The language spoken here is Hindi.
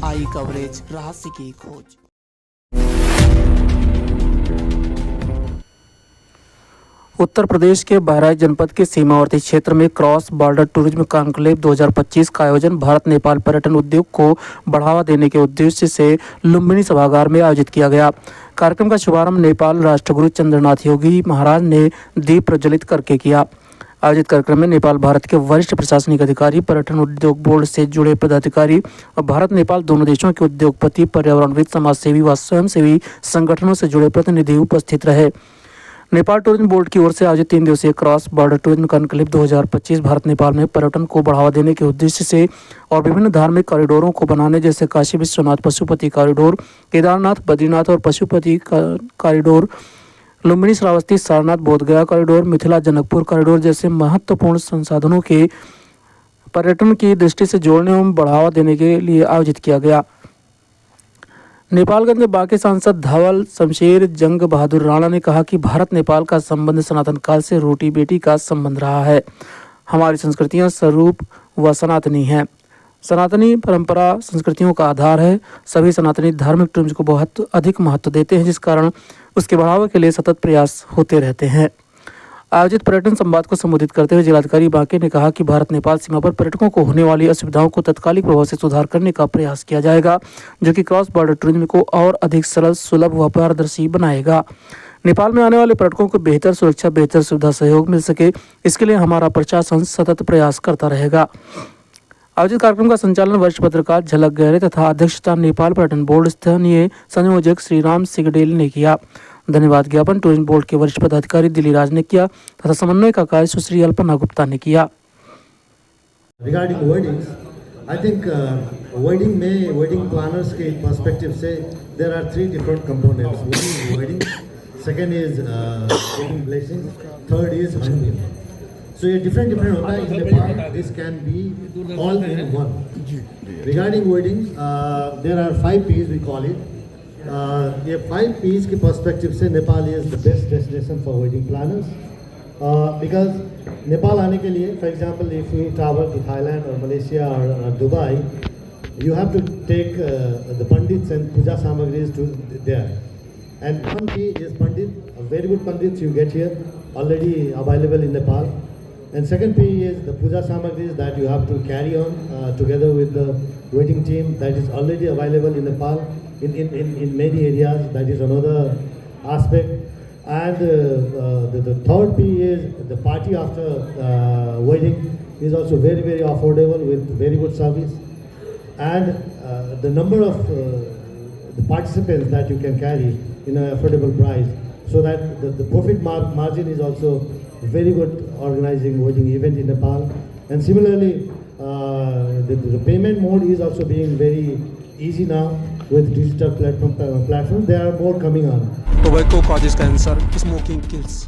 आई कवरेज, रहस्य की खोज। उत्तर प्रदेश के बहराइच जनपद के सीमावर्ती क्षेत्र में क्रॉस बॉर्डर टूरिज्म कॉन्क्लेव 2025 का आयोजन भारत नेपाल पर्यटन उद्योग को बढ़ावा देने के उद्देश्य से लुम्बिनी सभागार में आयोजित किया गया। कार्यक्रम का शुभारंभ नेपाल राष्ट्रगुरु चंद्रनाथ योगी महाराज ने दीप प्रज्वलित करके किया। आयोजित कार्यक्रम में नेपाल भारत के वरिष्ठ प्रशासनिक अधिकारी, पर्यटन उद्योग बोर्ड से जुड़े पदाधिकारी और भारत नेपाल दोनों देशों के उद्योगपति, पर्यावरणविद, समाजसेवी व स्वयंसेवी संगठनों से जुड़े प्रतिनिधि उपस्थित रहे। नेपाल टूरिज्म बोर्ड की ओर से आयोजित 3 दिवसीय cross border tourism conclave 2025 Bharat Nepal में पर्यटन को बढ़ावा देने के उद्देश्य से और विभिन्न धार्मिक कॉरिडोरों को बनाने जैसे काशी विश्वनाथ पशुपति कॉरिडोर, केदारनाथ, बद्रीनाथ और Pashupati corridor, Lumbini Shravasti Sarnath Bodhgaya corridor, Mithila Janakpur corridor जैसे महत्वपूर्ण संसाधनों के पर्यटन की दृष्टि से जोड़ने एवं बढ़ावा देने के लिए आयोजित किया गया। नेपालगंज में बाकी सांसद धवल शमशेर जंग बहादुर राणा ने कहा कि भारत नेपाल का संबंध सनातन काल से रोटी बेटी का संबंध रहा है। हमारी संस्कृतियां स्वरूप व सनातनी हैं। सनातनी परंपरा संस्कृतियों का आधार है। सभी सनातनी धार्मिक टूरिज्म को बहुत अधिक महत्व देते हैं, जिस कारण उसके बढ़ावे के लिए सतत प्रयास होते रहते हैं। आयोजित पर्यटन संवाद को संबोधित करते हुए जिलाधिकारी बांके ने कहा कि भारत नेपाल सीमा पर पर्यटकों को होने वाली असुविधाओं को तत्कालिक प्रभाव से सुधार करने का प्रयास किया जाएगा, जो कि क्रॉस बॉर्डर टूरिज्म को और अधिक सरल, सुलभ व पारदर्शी बनाएगा। नेपाल में आने वाले पर्यटकों को बेहतर सुरक्षा, बेहतर सुविधा, सहयोग मिल सके, इसके लिए हमारा प्रशासन सतत प्रयास करता रहेगा। आयोजित कार्यक्रम का संचालन वरिष्ठ पत्रकार झलक गहरे तथा अध्यक्षता नेपाल पर्यटन बोर्ड स्थानीय संयोजक श्रीराम सिगडेल ने किया। धन्यवाद ज्ञापन टूरिज्म बोर्ड के वरिष्ठ पदाधिकारी दिलीराज ने किया तथा समन्वय का कार्य सुश्री अल्पना गुप्ता ने किया। Regarding weddings, I think wedding planners के perspective से there are 3 different components. One is wedding, second is wedding blessings, third is honeymoon. So ये different होता है in Nepal. This can be all in one. Regarding wedding, there are 5 P's we call it. ये 5 P's के perspective से Nepal is the best destination for wedding planners. Because Nepal आने के लिए, for example, if you travel to Thailand or Malaysia or Dubai, you have to take the pandits and puja samagris to there. And one P is pandit, a very good pandits you get here, already available in Nepal. And second P is the puja samagris that you have to carry on together with the wedding team that is already available in Nepal in many areas. That is another aspect. And the third P is the party after wedding is also very, very affordable with very good service. And the number of the participants that you can carry in an affordable price, so that the profit margin is also very good organizing wedding event in Nepal. And similarly, the payment mode is also being very easy now with digital platforms. There are more coming on. Tobacco causes cancer, smoking kills.